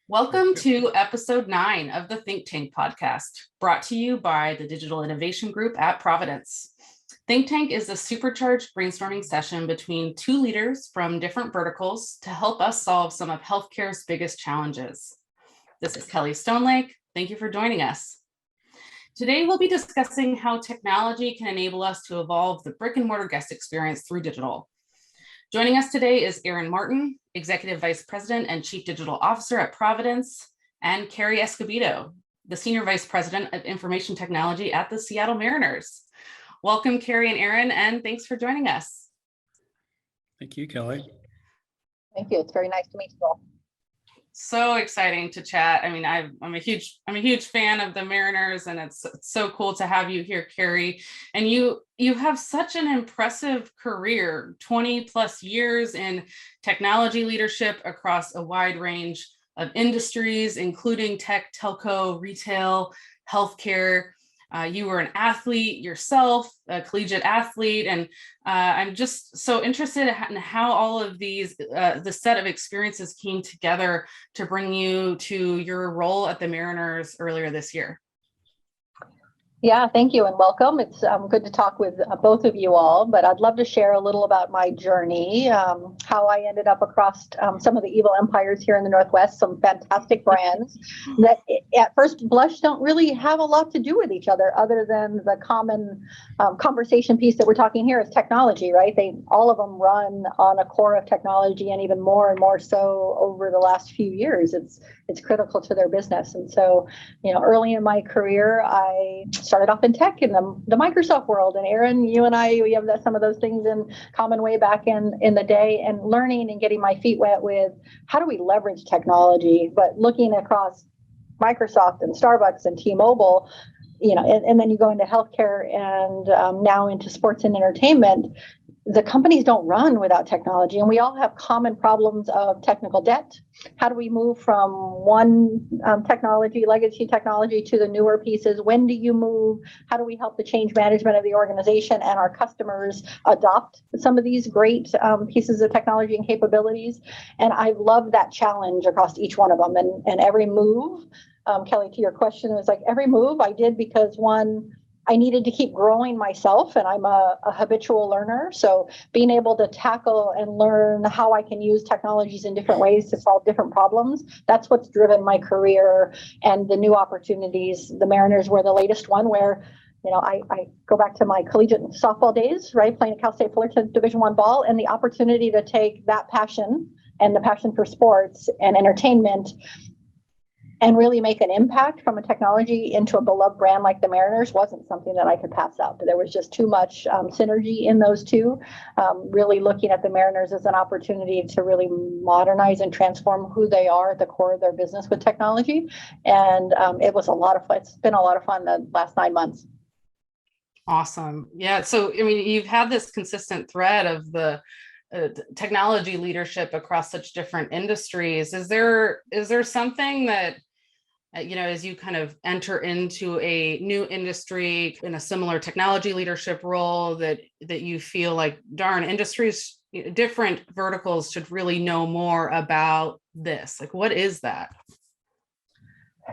Welcome to episode 9 of the Think Tank podcast, brought to you by the Digital Innovation Group at Providence. Think Tank is a supercharged brainstorming session between two leaders from different verticals to help us solve some of healthcare's biggest challenges. This is Kelly Stonelake. Thank you for joining us. Today, we'll be discussing how technology can enable us to evolve the brick and mortar guest experience through digital. Joining us today is Erin Martin, Executive Vice President and Chief Digital Officer at Providence, and Kari Escobedo, the Senior Vice President of Information Technology at the Seattle Mariners. Welcome, Kari and Erin, and thanks for joining us. Thank you, Kelly. Thank you. It's very nice to meet you all. So exciting to chat. I mean, I'm a huge fan of the Mariners, and it's so cool to have you here, Kari. And you have such an impressive career, 20 plus years in technology leadership across a wide range of industries, including tech, telco, retail, healthcare. You were an athlete yourself, a collegiate athlete, and I'm just so interested in how all of these, the set of experiences came together to bring you to your role at the Mariners earlier this year. Yeah, thank you and welcome. It's good to talk with both of you all, but I'd love to share a little about my journey, how I ended up across some of the evil empires here in the Northwest, some fantastic brands that at first blush don't really have a lot to do with each other than the common conversation piece that we're talking here is technology, right? All of them run on a core of technology, and even more and more so over the last few years. It's critical to their business. And so, early in my career, I started off in tech in the Microsoft world. And Erin, you and I, we have some of those things in common way back in the day, and learning and getting my feet wet with how do we leverage technology, but looking across Microsoft and Starbucks and T-Mobile, and then you go into healthcare and now into sports and entertainment. The companies don't run without technology, and we all have common problems of technical debt. How do we move from one legacy technology, to the newer pieces? When do you move? How do we help the change management of the organization and our customers adopt some of these great pieces of technology and capabilities? And I love that challenge across each one of them. And every move, Kelly, to your question, it was like every move I did because one, I needed to keep growing myself, and I'm a habitual learner. So being able to tackle and learn how I can use technologies in different ways to solve different problems, that's what's driven my career and the new opportunities. The Mariners were the latest one where, I go back to my collegiate softball days, right? Playing at Cal State Fullerton Division I ball, and the opportunity to take that passion and the passion for sports and entertainment and really make an impact from a technology into a beloved brand like the Mariners wasn't something that I could pass up. There was just too much synergy in those two, really looking at the Mariners as an opportunity to really modernize and transform who they are at the core of their business with technology. And it was a lot of fun. It's been a lot of fun the last 9 months. Awesome. Yeah. So, you've had this consistent thread of the technology leadership across such different industries. Is there something that, as you kind of enter into a new industry in a similar technology leadership role, that you feel like, darn, industries, different verticals should really know more about this? Like, what is that?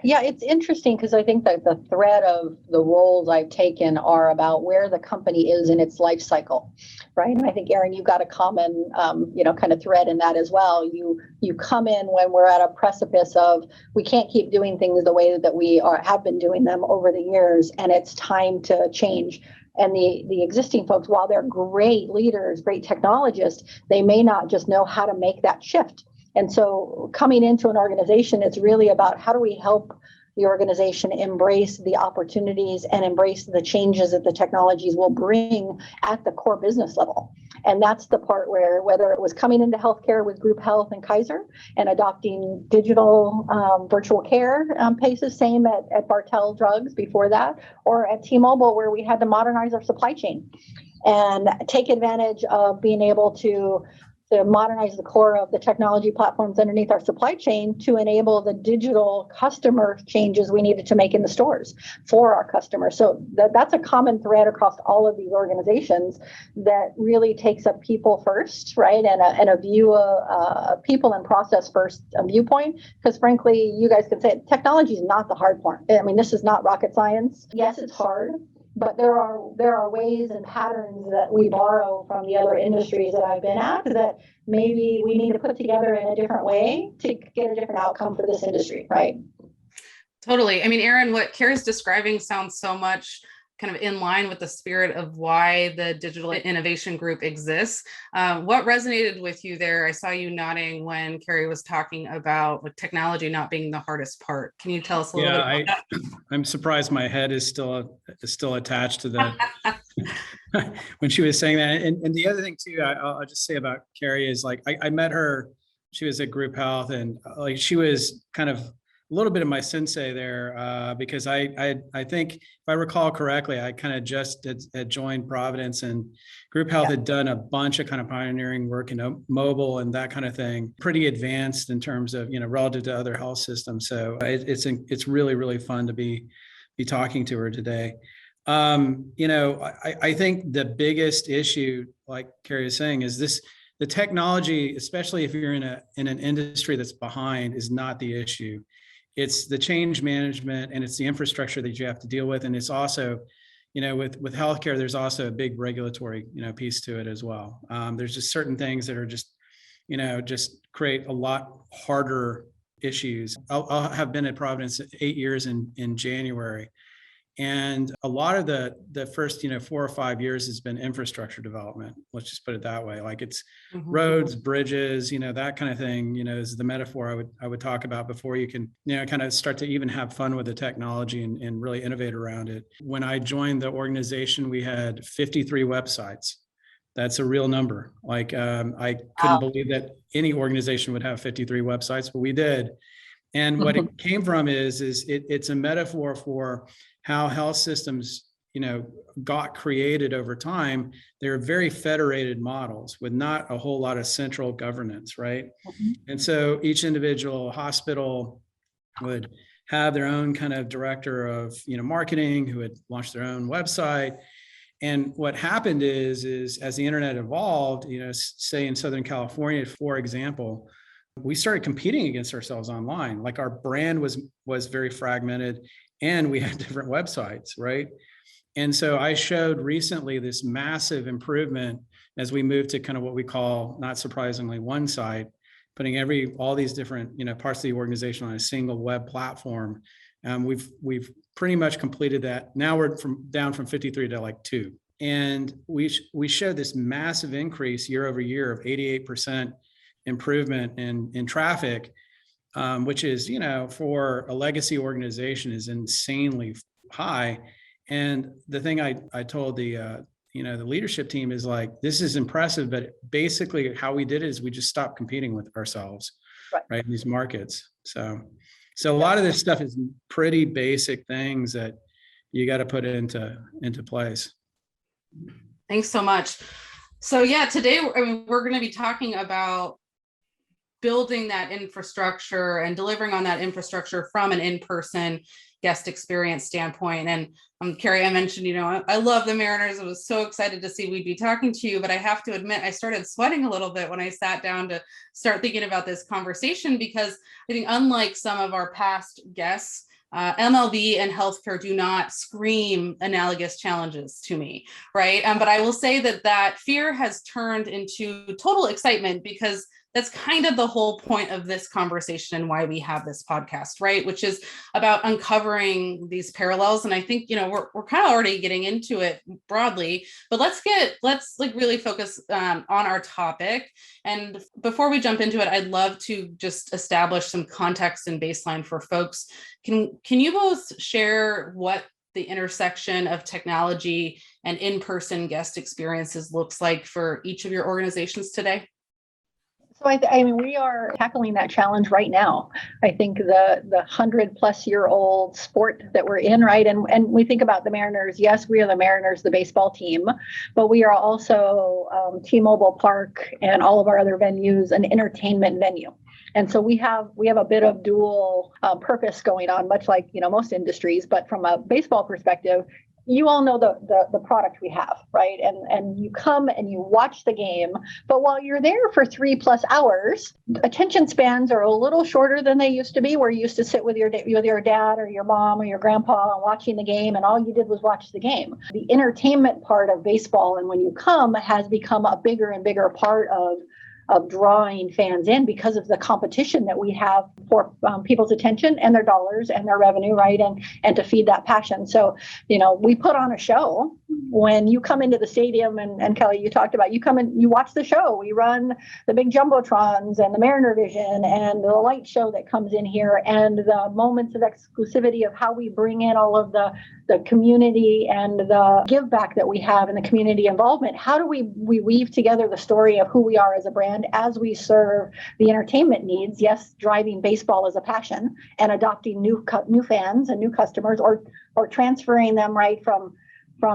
Yeah, it's interesting because I think that the thread of the roles I've taken are about where the company is in its life cycle, right? And I think, Erin, you've got a common, kind of thread in that as well. You come in when we're at a precipice of we can't keep doing things the way that we have been doing them over the years, and it's time to change. And the existing folks, while they're great leaders, great technologists, they may not just know how to make that shift. And so coming into an organization, it's really about how do we help the organization embrace the opportunities and embrace the changes that the technologies will bring at the core business level. And that's the part where, whether it was coming into healthcare with Group Health and Kaiser and adopting digital virtual care paces, same at Bartell Drugs before that, or at T-Mobile, where we had to modernize our supply chain and take advantage of being able to to modernize the core of the technology platforms underneath our supply chain to enable the digital customer changes we needed to make in the stores for our customers. So that's a common thread across all of these organizations that really takes a people first, right? And a view of people and process first viewpoint. Because frankly, you guys can say it, technology is not the hard part. I mean, this is not rocket science. Yes, it's hard. But there are ways and patterns that we borrow from the other industries that I've been at that maybe we need to put together in a different way to get a different outcome for this industry, right? Totally. I mean, Erin, what Kari's describing sounds so much kind of in line with the spirit of why the Digital Innovation Group exists. What resonated with you there? I saw you nodding when Kari was talking about like, technology not being the hardest part. Can you tell us a little bit about that? I'm surprised my head is still attached to the when she was saying that. And the other thing too, I'll just say about Kari is like I met her. She was at Group Health, and like she was kind of a little bit of my sensei there because I think if I recall correctly, I kind of just had joined Providence, and Group Health had done a bunch of kind of pioneering work in mobile and that kind of thing, pretty advanced in terms of, you know, relative to other health systems. So it's really, really fun to be talking to her today. You know, I think the biggest issue, like Kari is saying, is the technology, especially if you're in an industry that's behind, is not the issue. It's the change management and it's the infrastructure that you have to deal with. And it's also, you know, with healthcare, there's also a big regulatory, you know, piece to it as well. There's just certain things that are just, you know, just create a lot harder issues. I'll have been at Providence 8 years in January. And a lot of the first, you know, 4 or 5 years has been infrastructure development. Let's just put it that way. Like it's roads, bridges, you know, that kind of thing, you know, is the metaphor I would talk about before you can, you know, kind of start to even have fun with the technology and really innovate around it. When I joined the organization, we had 53 websites. That's a real number. Like I couldn't believe that any organization would have 53 websites, but we did. And what it came from is it's a metaphor for how health systems, you know, got created over time. They're very federated models with not a whole lot of central governance, right? And so each individual hospital would have their own kind of director of, you know, marketing who had launched their own website. And what happened is as the internet evolved, you know, say in Southern California, for example, we started competing against ourselves online. Like our brand was very fragmented and we had different websites, right? And so I showed recently this massive improvement as we moved to kind of what we call, not surprisingly, one site, putting all these different, you know, parts of the organization on a single web platform. We've pretty much completed that. Now we're down from 53 to like 2. And we showed this massive increase year over year of 88% improvement in traffic, which is, you know, for a legacy organization is insanely high. And the thing I told the, you know, the leadership team is like, this is impressive, but basically how we did it is we just stopped competing with ourselves, right, in these markets. So a lot of this stuff is pretty basic things that you got to put into place. Thanks so much. So yeah, today, I mean, we're going to be talking about building that infrastructure and delivering on that infrastructure from an in-person guest experience standpoint. And Kari, I mentioned, you know, I love the Mariners. I was so excited to see we'd be talking to you, but I have to admit, I started sweating a little bit when I sat down to start thinking about this conversation, because I think unlike some of our past guests, MLB and healthcare do not scream analogous challenges to me, right? But I will say that fear has turned into total excitement, because that's kind of the whole point of this conversation and why we have this podcast, right? Which is about uncovering these parallels. And I think, you know, we're kind of already getting into it broadly, but let's like really focus on our topic. And before we jump into it, I'd love to just establish some context and baseline for folks. Can you both share what the intersection of technology and in-person guest experiences looks like for each of your organizations today? So I mean, we are tackling that challenge right now. I think the 100-plus-year-old sport that we're in, right? And we think about the Mariners. Yes, we are the Mariners, the baseball team, but we are also T-Mobile Park and all of our other venues, an entertainment venue. And so we have a bit of dual purpose going on, much like most industries. But from a baseball perspective, you all know the product we have, right? And you come and you watch the game, but while you're there for 3+ hours, attention spans are a little shorter than they used to be, where you used to sit with your dad or your mom or your grandpa watching the game, and all you did was watch the game. The entertainment part of baseball, and when you come, has become a bigger and bigger part of drawing fans in because of the competition that we have for people's attention and their dollars and their revenue, right? And to feed that passion. So, we put on a show when you come into the stadium, and Kelly, you talked about, you come and you watch the show. We run the big Jumbotrons and the Mariner Vision and the light show that comes in here, and the moments of exclusivity of how we bring in all of the community and the give back that we have and the community involvement. How do we weave together the story of who we are as a brand as we serve the entertainment needs? Yes, driving baseball as a passion and adopting new fans and new customers, or transferring them right from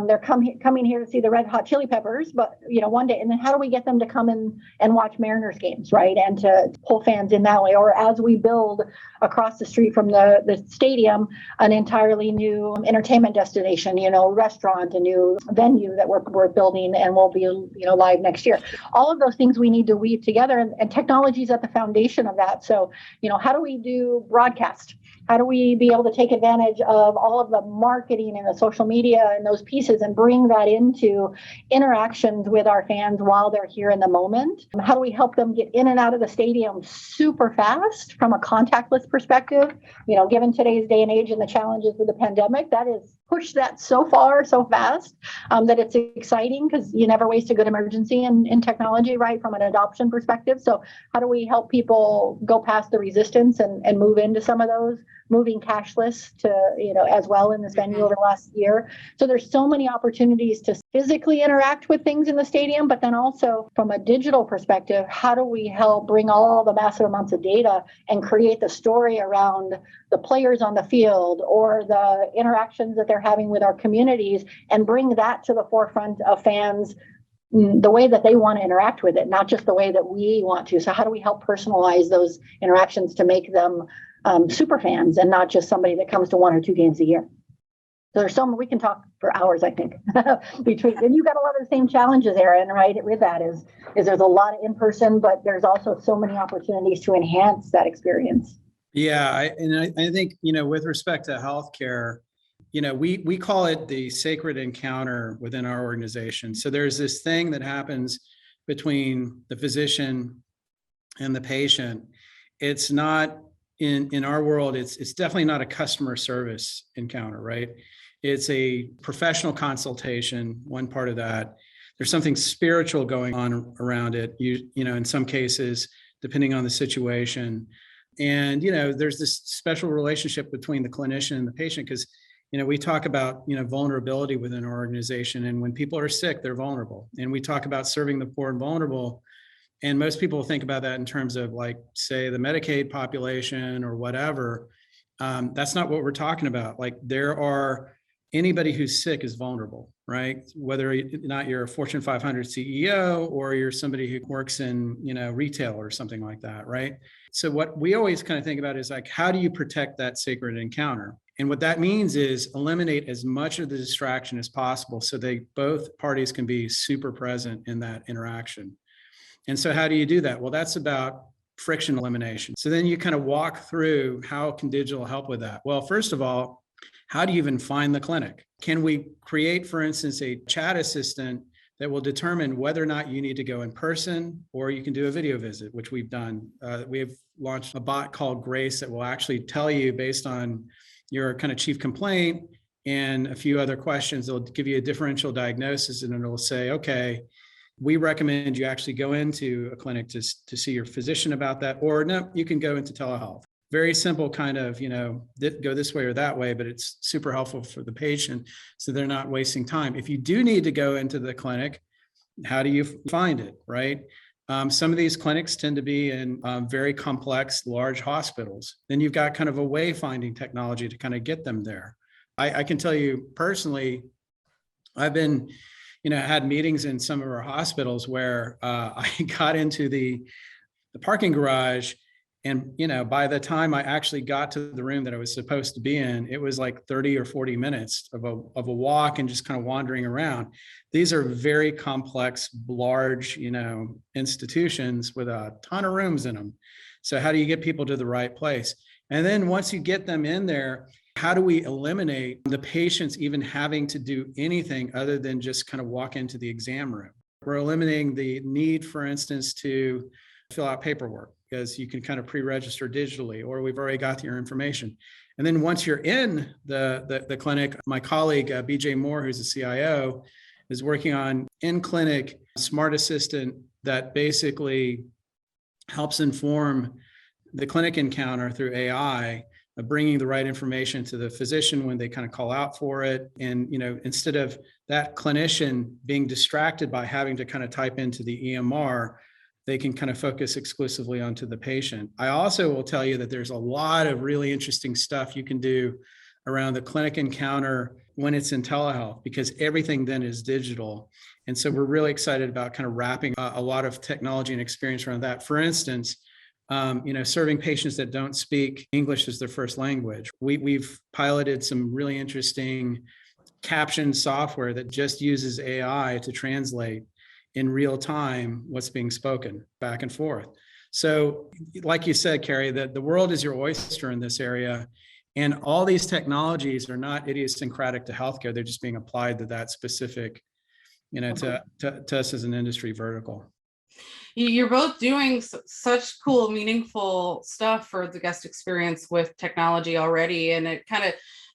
they're coming here to see the Red Hot Chili Peppers, but one day, and then how do we get them to come in and watch Mariners games, right? And to pull fans in that way, or as we build across the street from the stadium, an entirely new entertainment destination, restaurant, a new venue that we're building and will be live next year. All of those things we need to weave together, and technology is at the foundation of that. So how do we do broadcast? How do we be able to take advantage of all of the marketing and the social media and those pieces and bring that into interactions with our fans while they're here in the moment? How do we help them get in and out of the stadium super fast from a contactless perspective? Given today's day and age and the challenges with the pandemic, that is pushed that so far, so fast, that it's exciting, because you never waste a good emergency in technology, right, from an adoption perspective. So how do we help people go past the resistance and move into some of those, moving cashless to, as well in this venue over the last year? So there's so many opportunities to physically interact with things in the stadium, but then also from a digital perspective, how do we help bring all the massive amounts of data and create the story around the players on the field or the interactions that they're having with our communities, and bring that to the forefront of fans the way that they want to interact with it, not just the way that we want to. So how do we help personalize those interactions to make them super fans and not just somebody that comes to 1 or 2 games a year? So there's we can talk for hours, I think, and you've got a lot of the same challenges, Erin, right? With that is there's a lot of in person, but there's also so many opportunities to enhance that experience. Yeah, I think, with respect to healthcare, we call it the sacred encounter within our organization. So there's this thing that happens between the physician and the patient. It's not in our world, it's definitely not a customer service encounter, right? It's a professional consultation, one part of that. There's something spiritual going on around it, in some cases, depending on the situation. And, there's this special relationship between the clinician and the patient, because we talk about, vulnerability within our organization. And when people are sick, they're vulnerable. And we talk about serving the poor and vulnerable. And most people think about that in terms of, like, say, the Medicaid population or whatever. That's not what we're talking about. Like, anybody who's sick is vulnerable, right? Whether or not you're a Fortune 500 CEO or you're somebody who works in, retail or something like that, right? So what we always kind of think about is, like, how do you protect that sacred encounter? And what that means is eliminate as much of the distraction as possible so both parties can be super present in that interaction. And so how do you do that? Well, that's about friction elimination. So then you kind of walk through, how can digital help with that? Well, first of all, how do you even find the clinic? Can we create, for instance, a chat assistant that will determine whether or not you need to go in person, or you can do a video visit, which we've done. We have launched a bot called Grace that will actually tell you, based on your kind of chief complaint and a few other questions, it'll give you a differential diagnosis, and it'll say, okay, we recommend you actually go into a clinic to see your physician about that, or no, you can go into telehealth. Very simple kind of, go this way or that way, but it's super helpful for the patient so they're not wasting time. If you do need to go into the clinic, how do you find it, right? Some of these clinics tend to be in very complex, large hospitals. Then you've got kind of a wayfinding technology to kind of get them there. I can tell you personally, I've been, had meetings in some of our hospitals where I got into the parking garage, and by the time I actually got to the room that I was supposed to be in, it was like 30 or 40 minutes of a walk and just kind of wandering around. These are very complex, large, institutions with a ton of rooms in them. So how do you get people to the right place? And then once you get them in there, how do we eliminate the patients even having to do anything other than just kind of walk into the exam room? We're eliminating the need, for instance, to fill out paperwork, because you can kind of pre-register digitally, or we've already got your information. And then once you're in the clinic, my colleague, BJ Moore, who's a CIO, is working on in-clinic smart assistant that basically helps inform the clinic encounter through AI, bringing the right information to the physician when they kind of call out for it. And, instead of that clinician being distracted by having to kind of type into the EMR, they can kind of focus exclusively onto the patient. I also will tell you that there's a lot of really interesting stuff you can do around the clinic encounter when it's in telehealth, because everything then is digital. And so we're really excited about kind of wrapping a lot of technology and experience around that. For instance, serving patients that don't speak English as their first language. We've piloted some really interesting caption software that just uses AI to translate in real time what's being spoken back and forth. So like you said, Kari, that the world is your oyster in this area. And all these technologies are not idiosyncratic to healthcare. They're just being applied to that specific, to us as an industry vertical. You're both doing such cool, meaningful stuff for the guest experience with technology already. And it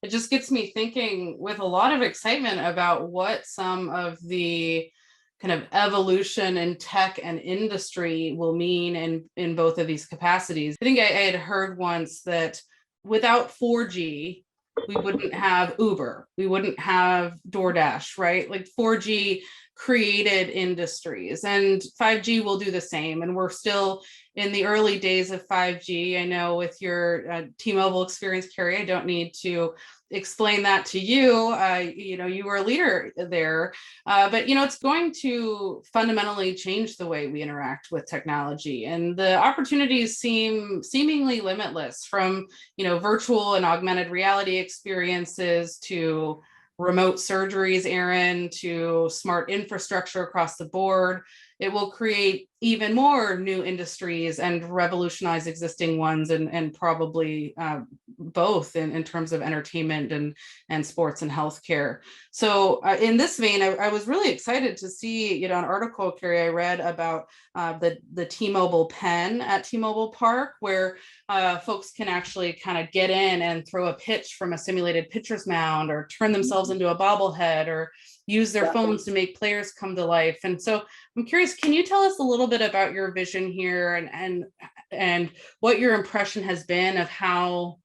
just gets me thinking with a lot of excitement about what some of the kind of evolution in tech and industry will mean in both of these capacities. I think I had heard once that without 4G, we wouldn't have Uber, we wouldn't have DoorDash, right? Like 4G created industries, and 5G will do the same. And we're still in the early days of 5G. I know with your T-Mobile experience, Kari, I don't need to explain that to you. You were a leader there, but it's going to fundamentally change the way we interact with technology, and the opportunities seem seemingly limitless, from virtual and augmented reality experiences to remote surgeries, Erin, to smart infrastructure across the board. It will create even more new industries and revolutionize existing ones, and probably both in terms of entertainment and sports and healthcare. So in this vein, I was really excited to see, an article, Kari, I read about the T-Mobile pen at T-Mobile Park, where folks can actually kind of get in and throw a pitch from a simulated pitcher's mound, or turn themselves into a bobblehead, or use their phones to make players come to life. And so I'm curious, can you tell us a little bit about your vision here and what your impression has been of how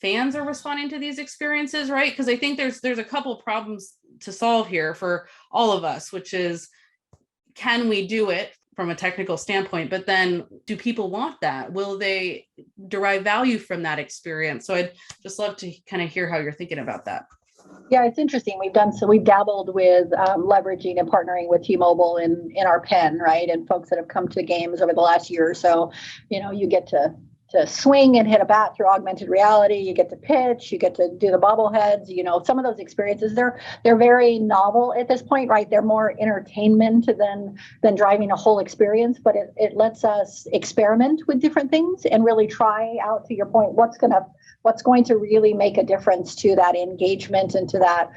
fans are responding to these experiences, right? Because I think there's a couple problems to solve here for all of us, which is, can we do it from a technical standpoint? But then, do people want that? Will they derive value from that experience? So I'd just love to kind of hear how you're thinking about that. Yeah, it's interesting. We've dabbled with leveraging and partnering with T-Mobile in our pen, right? And folks that have come to games over the last year or so, you get to swing and hit a bat through augmented reality. You get to pitch, you get to do the bobbleheads. Some of those experiences, they're very novel at this point, right? They're more entertainment than driving a whole experience, but it lets us experiment with different things and really try out, to your point, what's going to really make a difference to that engagement and to that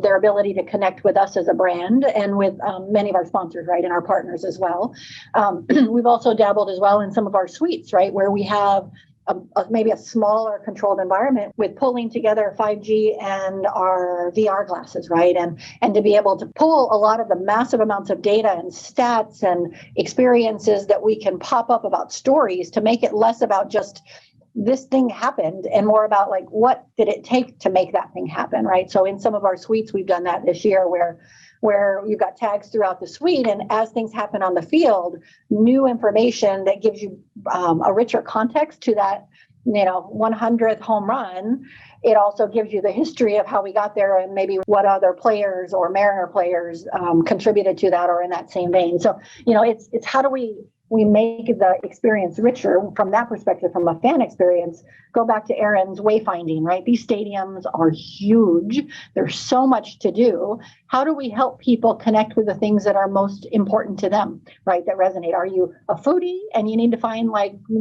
their ability to connect with us as a brand, and with many of our sponsors, right, and our partners as well. We've also dabbled as well in some of our suites, right, where we have maybe a smaller controlled environment with pulling together 5G and our VR glasses, right? And to be able to pull a lot of the massive amounts of data and stats and experiences that we can pop up about stories, to make it less about just this thing happened and more about, like, what did it take to make that thing happen, right? So in some of our suites, we've done that this year, where where you've got tags throughout the suite. And as things happen on the field, new information that gives you a richer context to that, 100th home run. It also gives you the history of how we got there and maybe what other players or Mariner players contributed to that or in that same vein. So, it's how do we make the experience richer from that perspective, from a fan experience. Go back to Erin's wayfinding, right? These stadiums are huge. There's so much to do. How do we help people connect with the things that are most important to them, right? That resonate. Are you a foodie and you need to find,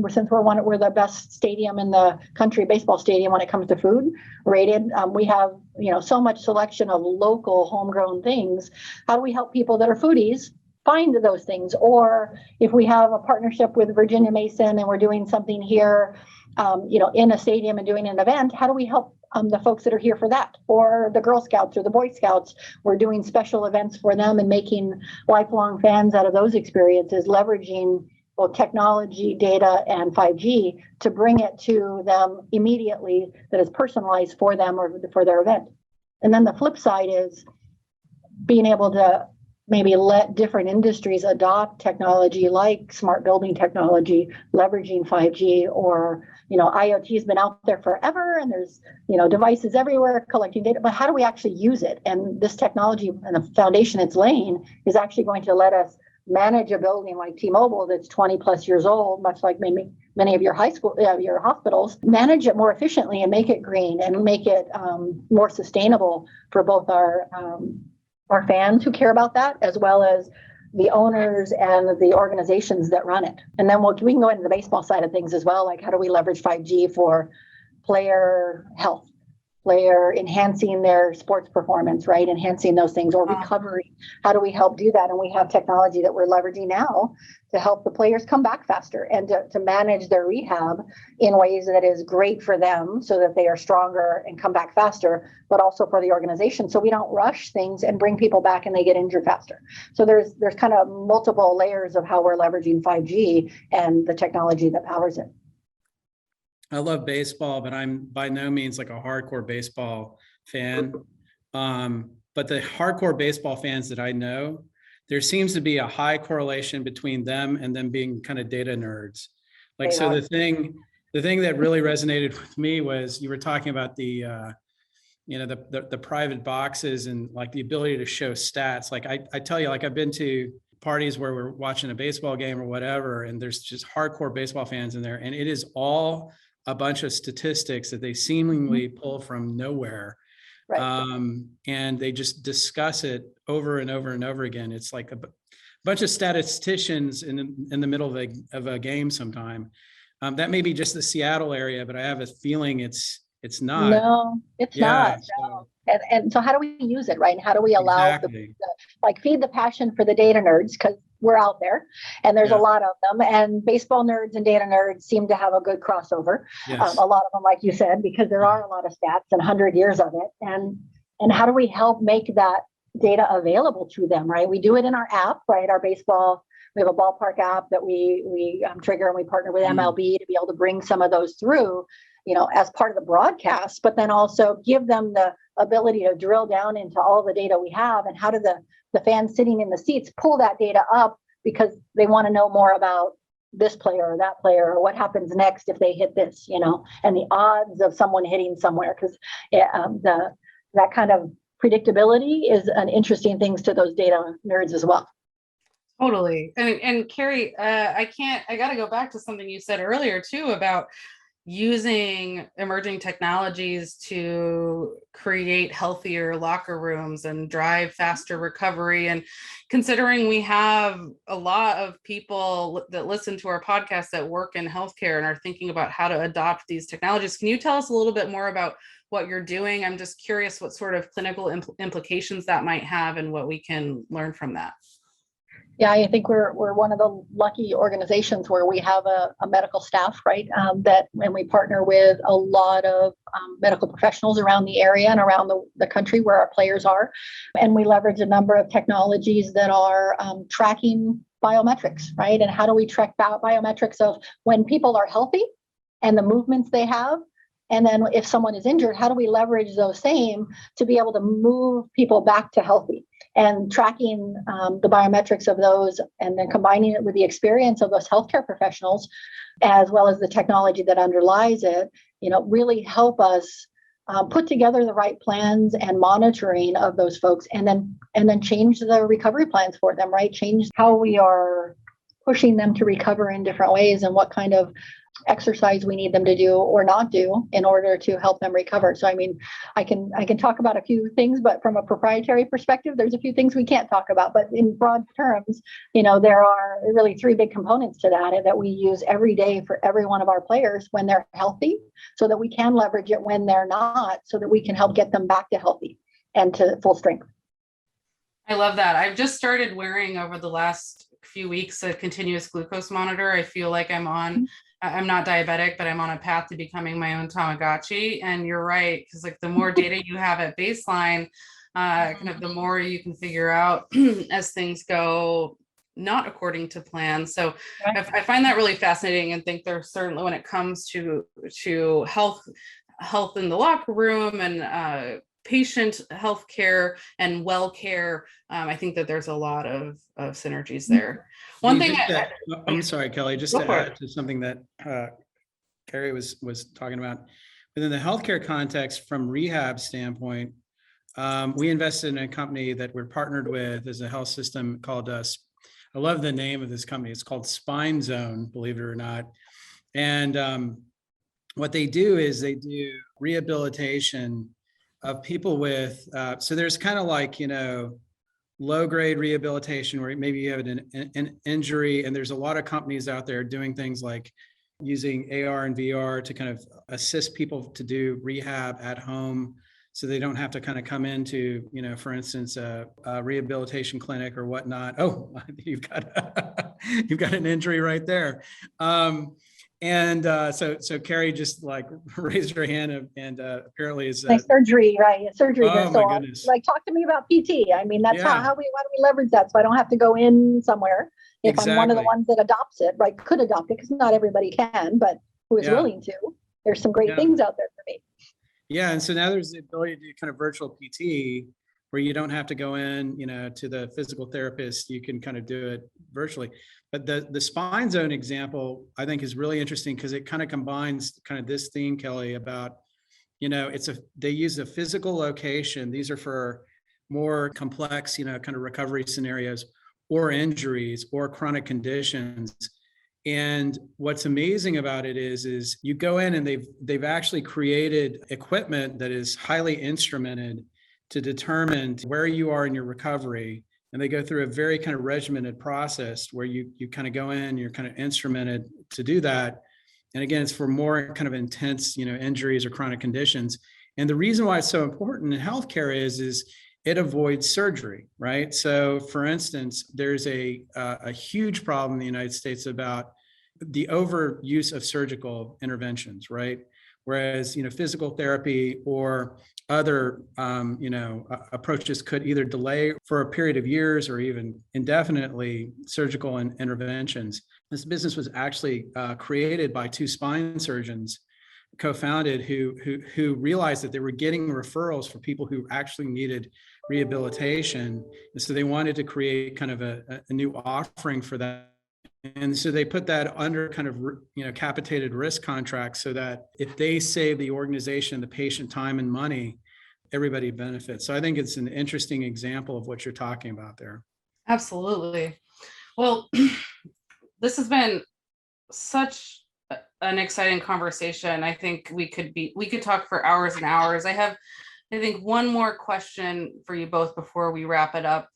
since we're the best stadium in the country, baseball stadium, when it comes to food rated, we have, so much selection of local homegrown things. How do we help people that are foodies find those things? Or if we have a partnership with Virginia Mason and we're doing something here, in a stadium and doing an event, how do we help the folks that are here for that? Or the Girl Scouts or the Boy Scouts, we're doing special events for them and making lifelong fans out of those experiences, leveraging both technology, data, and 5G to bring it to them immediately that is personalized for them or for their event. And then the flip side is being able to maybe let different industries adopt technology like smart building technology, leveraging 5G, or, IoT has been out there forever and there's, devices everywhere collecting data, but how do we actually use it? And this technology and the foundation it's laying is actually going to let us manage a building like T-Mobile that's 20 plus years old, much like maybe many of your your hospitals, manage it more efficiently and make it green and make it more sustainable for both our fans who care about that, as well as the owners and the organizations that run it. And then we can go into the baseball side of things as well. Like, how do we leverage 5G for player health, player enhancing their sports performance, right? Enhancing those things, or recovery. How do we help do that? And we have technology that we're leveraging now to help the players come back faster and to manage their rehab in ways that is great for them so that they are stronger and come back faster, but also for the organization. So we don't rush things and bring people back and they get injured faster. So there's kind of multiple layers of how we're leveraging 5G and the technology that powers it. I love baseball, but I'm by no means like a hardcore baseball fan. But the hardcore baseball fans that I know, there seems to be a high correlation between them and them being kind of data nerds. The thing that really resonated with me was you were talking about the private boxes and like the ability to show stats. Like I tell you, like I've been to parties where we're watching a baseball game or whatever, and there's just hardcore baseball fans in there, and it is all a bunch of statistics that they seemingly pull from nowhere. Right. And they just discuss it over and over and over again. It's like a bunch of statisticians in the middle of a game sometime. That may be just the Seattle area, but I have a feeling it's not. No, it's not. No. And so how do we use it, right? And how do we allow feed the passion for the data nerds, because we're out there and there's a lot of them, and baseball nerds and data nerds seem to have a good crossover. Yes. A lot of them, like you said, because there are a lot of stats and 100 years of it. And how do we help make that data available to them, right? We do it in our app, right? Our baseball, we have a ballpark app that we trigger, and we partner with MLB to be able to bring some of those through, as part of the broadcast, but then also give them the ability to drill down into all the data we have, and how do the fans sitting in the seats pull that data up because they want to know more about this player or that player, or what happens next if they hit this, and the odds of someone hitting somewhere, because that kind of predictability is an interesting thing to those data nerds as well. Totally. And Kari, I got to go back to something you said earlier too about using emerging technologies to create healthier locker rooms and drive faster recovery. And considering we have a lot of people that listen to our podcast that work in healthcare and are thinking about how to adopt these technologies, can you tell us a little bit more about what you're doing? I'm just curious what sort of clinical implications that might have and what we can learn from that. Yeah, I think we're one of the lucky organizations where we have a medical staff, right? And we partner with a lot of medical professionals around the area and around the country where our players are. And we leverage a number of technologies that are tracking biometrics, right? And how do we track biometrics of when people are healthy and the movements they have? And then if someone is injured, how do we leverage those same to be able to move people back to healthy? and tracking the biometrics of those, and then combining it with the experience of those healthcare professionals, as well as the technology that underlies it, really help us put together the right plans and monitoring of those folks, and then change the recovery plans for them, right? Change how we are pushing them to recover in different ways, and what kind of exercise we need them to do or not do in order to help them recover. So, I can talk about a few things, but from a proprietary perspective, there's a few things we can't talk about. But in broad terms, there are really three big components to that we use every day for every one of our players when they're healthy, so that we can leverage it when they're not, so that we can help get them back to healthy and to full strength. I love that. I've just started wearing over the last few weeks a continuous glucose monitor. I feel like I'm not diabetic, but I'm on a path to becoming my own Tamagotchi. And you're right, because like the more data you have at baseline, kind of the more you can figure out as things go not according to plan. So I find that really fascinating, and think there's certainly, when it comes to health in the locker room and patient health care and well care, I think that there's a lot of synergies there. One thing I'm sorry, Kelly, just to add to something that Kari was talking about within the healthcare context from rehab standpoint. We invested in a company that we're partnered with as a health system called I love the name of this company. It's called Spinezone, believe it or not. And what they do is they do rehabilitation of people with, so there's kind of like, low grade rehabilitation where maybe you have an injury, and there's a lot of companies out there doing things like using AR and VR to kind of assist people to do rehab at home, so they don't have to kind of come into, for instance, a rehabilitation clinic or whatnot. Oh, you've got an injury right there. So Kari just like raised her hand and apparently is like surgery, right? Surgery. Oh so my goodness! Talk to me about PT. That's how we leverage that, so I don't have to go in somewhere if I'm one of the ones that adopts it, right? Could adopt it, because not everybody can, but who is willing to. There's some great things out there for me. Yeah, and so now there's the ability to do kind of virtual PT where you don't have to go in, to the physical therapist. You can kind of do it virtually. But the Spinezone example, I think, is really interesting because it kind of combines kind of this theme, Kelly, about, they use a physical location. These are for more complex, kind of recovery scenarios or injuries or chronic conditions. And what's amazing about it is you go in and they've actually created equipment that is highly instrumented to determine where you are in your recovery. And they go through a very kind of regimented process where you kind of go in, you're kind of instrumented to do that. And again, it's for more kind of intense, injuries or chronic conditions. And the reason why it's so important in healthcare is it avoids surgery, right? So for instance, there's a huge problem in the United States about the overuse of surgical interventions, right? Whereas, physical therapy or other, approaches could either delay for a period of years or even indefinitely surgical interventions. This business was actually created by two spine surgeons, co-founded, who realized that they were getting referrals for people who actually needed rehabilitation. And so they wanted to create kind of a new offering for that. And so they put that under kind of, capitated risk contracts so that if they save the organization, the patient time and money, everybody benefits. So I think it's an interesting example of what you're talking about there. Absolutely. Well, this has been such an exciting conversation. I think we could talk for hours and hours. I think one more question for you both before we wrap it up.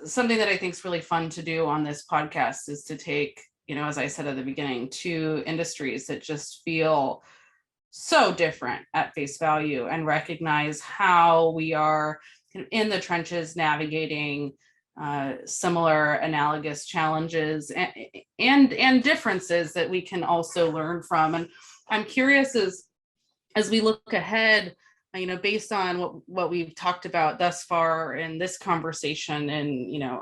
Something that I think is really fun to do on this podcast is to take, as I said at the beginning, two industries that just feel so different at face value and recognize how we are in the trenches navigating similar analogous challenges and differences that we can also learn from. And I'm curious as we look ahead, based on what we've talked about thus far in this conversation, and,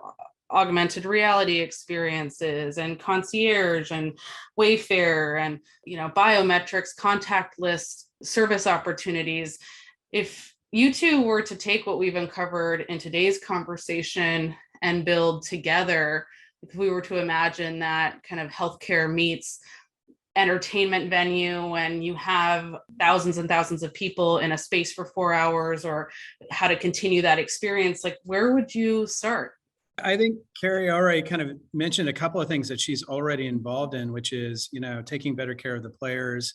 augmented reality experiences and concierge and Wayfair and, biometrics, contactless service opportunities. If you two were to take what we've uncovered in today's conversation and build together, if we were to imagine that kind of healthcare meets entertainment venue and you have thousands and thousands of people in a space for 4 hours, or how to continue that experience, like where would you start? I think Kari already kind of mentioned a couple of things that she's already involved in, which is, taking better care of the players,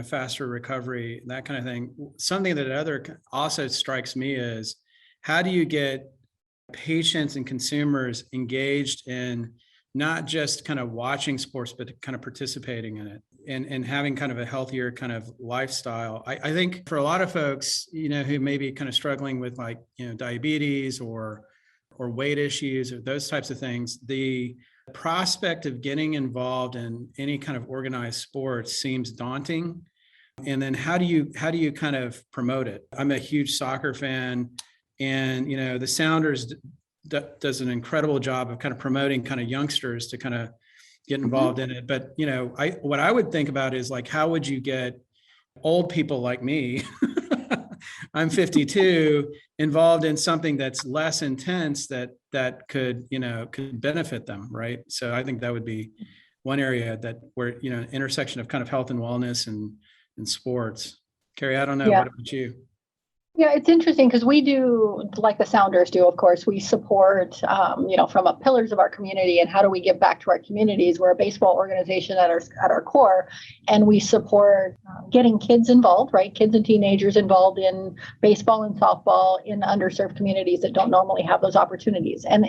faster recovery, that kind of thing. Something that also strikes me is, how do you get patients and consumers engaged in not just kind of watching sports, but kind of participating in it and having kind of a healthier kind of lifestyle. I think for a lot of folks, who may be kind of struggling with like, diabetes or weight issues or those types of things, the prospect of getting involved in any kind of organized sports seems daunting. And then how do you kind of promote it? I'm a huge soccer fan, and the Sounders does an incredible job of kind of promoting kind of youngsters to kind of get involved in it. But what I would think about is like, how would you get old people like me, I'm 52, involved in something that's less intense that could benefit them, right? So I think that would be one area that where intersection of kind of health and wellness and sports. Kari, I don't know. What about you? Yeah, it's interesting because we do, like the Sounders do, of course, we support, from a pillars of our community and how do we give back to our communities. We're a baseball organization at our core, and we support getting kids involved, right? Kids and teenagers involved in baseball and softball in underserved communities that don't normally have those opportunities. And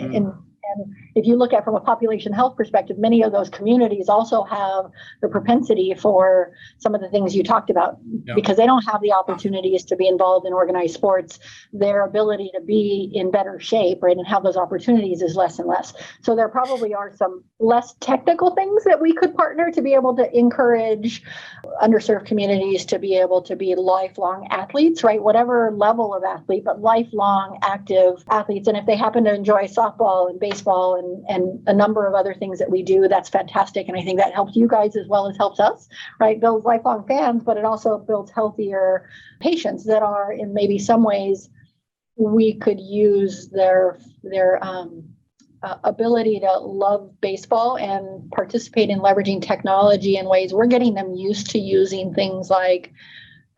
if you look at from a population health perspective, many of those communities also have the propensity for some of the things you talked about, because they don't have the opportunities to be involved in organized sports. Their ability to be in better shape, right, and have those opportunities is less and less. So there probably are some less technical things that we could partner to be able to encourage underserved communities to be able to be lifelong athletes, right? Whatever level of athlete, but lifelong active athletes. And if they happen to enjoy softball and baseball and a number of other things that we do, that's fantastic. And I think that helps you guys as well as helps us, right? Builds lifelong fans, but it also builds healthier patients that are, in maybe some ways, we could use their ability to love baseball and participate in leveraging technology in ways we're getting them used to using things like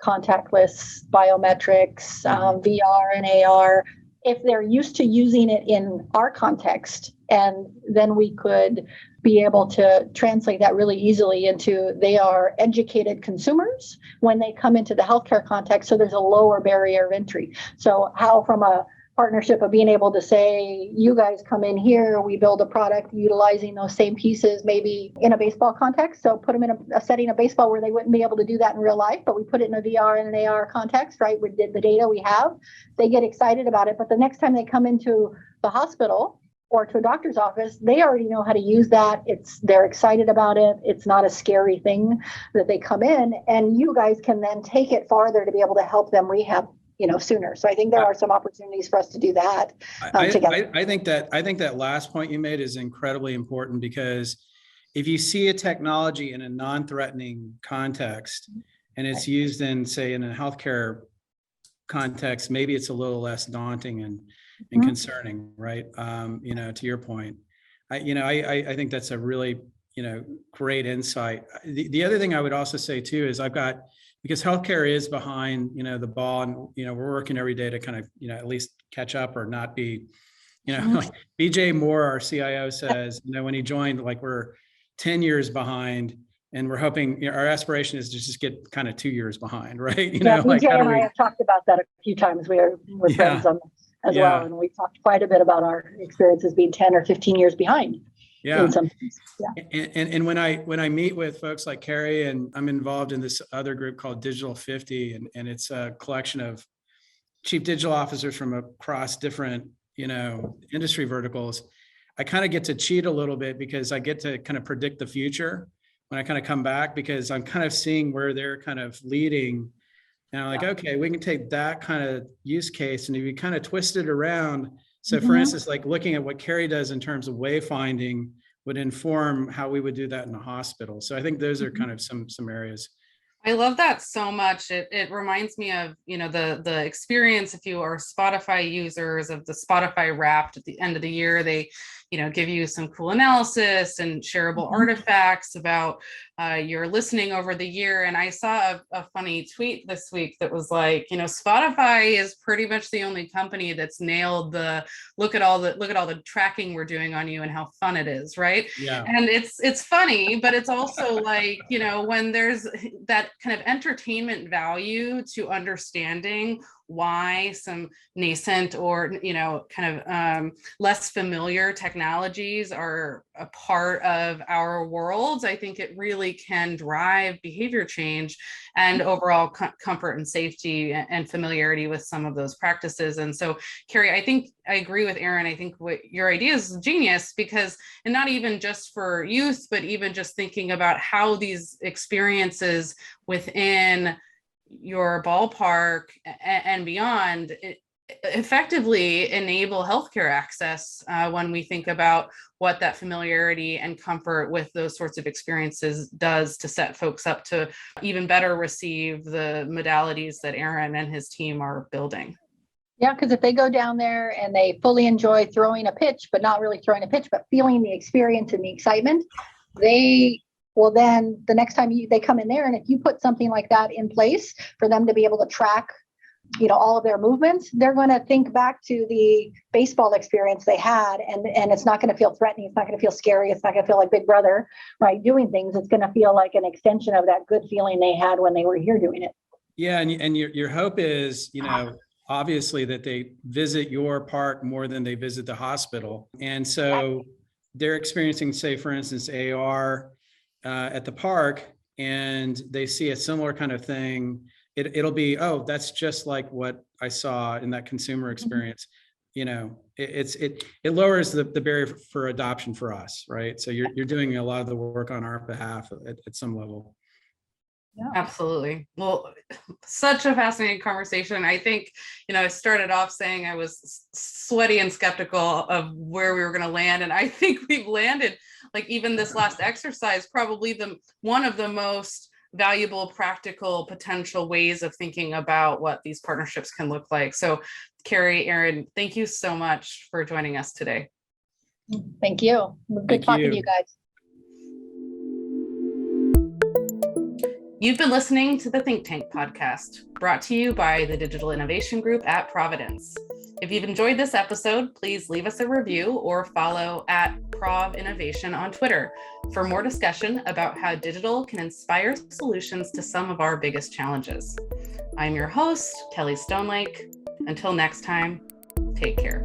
contactless biometrics, VR and AR. If they're used to using it in our context, and then we could be able to translate that really easily into they are educated consumers when they come into the healthcare context. So there's a lower barrier of entry. So how, from a partnership of being able to say, you guys come in here, we build a product utilizing those same pieces, maybe in a baseball context. So put them in a setting of baseball where they wouldn't be able to do that in real life, but we put it in a VR and an AR context, right? With the data we have, they get excited about it. But the next time they come into the hospital or to a doctor's office, they already know how to use that. They're excited about it. It's not a scary thing that they come in, and you guys can then take it farther to be able to help them rehab sooner. So I think there are some opportunities for us to do that together. I think that last point you made is incredibly important, because if you see a technology in a non-threatening context and it's used in, say, in a healthcare context, maybe it's a little less daunting and concerning, right? To your point, I think that's a really, great insight. The other thing I would also say too is because healthcare is behind, the ball, and, we're working every day to kind of, at least catch up or not be, like BJ Moore, our CIO, says, when he joined, like, we're 10 years behind, and we're hoping, our aspiration is to just get kind of 2 years behind, right? BJ and I have talked about that a few times. We're friends on this as well. And we talked quite a bit about our experiences being 10 or 15 years behind. In some things. And when I meet with folks like Kari, and I'm involved in this other group called Digital 50, and it's a collection of chief digital officers from across different, industry verticals, I kind of get to cheat a little bit, because I get to kind of predict the future when I kind of come back, because I'm kind of seeing where they're kind of leading. And I'm like, okay, we can take that kind of use case, and if you kind of twist it around. So for instance, like looking at what Kari does in terms of wayfinding would inform how we would do that in a hospital. So I think those are kind of some areas I love that so much. It reminds me of, the experience if you are Spotify users of the Spotify Wrapped at the end of the year. They, give you some cool analysis and shareable artifacts about your listening over the year. And I saw a funny tweet this week that was like, Spotify is pretty much the only company that's nailed the look at all the tracking we're doing on you and how fun it is, right? Yeah. And it's funny, but it's also like, when there's that kind of entertainment value to understanding why some nascent or kind of less familiar technologies are a part of our worlds, I think it really can drive behavior change and overall comfort and safety and familiarity with some of those practices. And so, Kari, I think I agree with Erin. I think what your idea is genius, because, and not even just for youth, but even just thinking about how these experiences within your ballpark and beyond effectively enable healthcare access when we think about what that familiarity and comfort with those sorts of experiences does to set folks up to even better receive the modalities that Erin and his team are building. Yeah, because if they go down there and they fully enjoy throwing a pitch, but not really throwing a pitch, but feeling the experience and the excitement, well, then the next time they come in there, and if you put something like that in place for them to be able to track, all of their movements, they're going to think back to the baseball experience they had, and it's not going to feel threatening. It's not going to feel scary. It's not going to feel like Big Brother, right, doing things. It's going to feel like an extension of that good feeling they had when they were here doing it. Yeah, and your hope is, obviously that they visit your park more than they visit the hospital, and so they're experiencing, say, for instance, AR. At the park, and they see a similar kind of thing, it'll be, oh, that's just like what I saw in that consumer experience. It lowers the barrier for adoption for us, right? So you're doing a lot of the work on our behalf at some level. Yeah. Absolutely. Well, such a fascinating conversation. I think, I started off saying I was sweaty and skeptical of where we were going to land. And I think we've landed, like even this last exercise, probably one of the most valuable, practical, potential ways of thinking about what these partnerships can look like. So, Kari, Erin, thank you so much for joining us today. Thank you. Good talking to you guys. You've been listening to the Think Tank podcast, brought to you by the Digital Innovation Group at Providence. If you've enjoyed this episode, please leave us a review or follow at Prov Innovation on Twitter for more discussion about how digital can inspire solutions to some of our biggest challenges. I'm your host, Kelly Stonelake. Until next time, take care.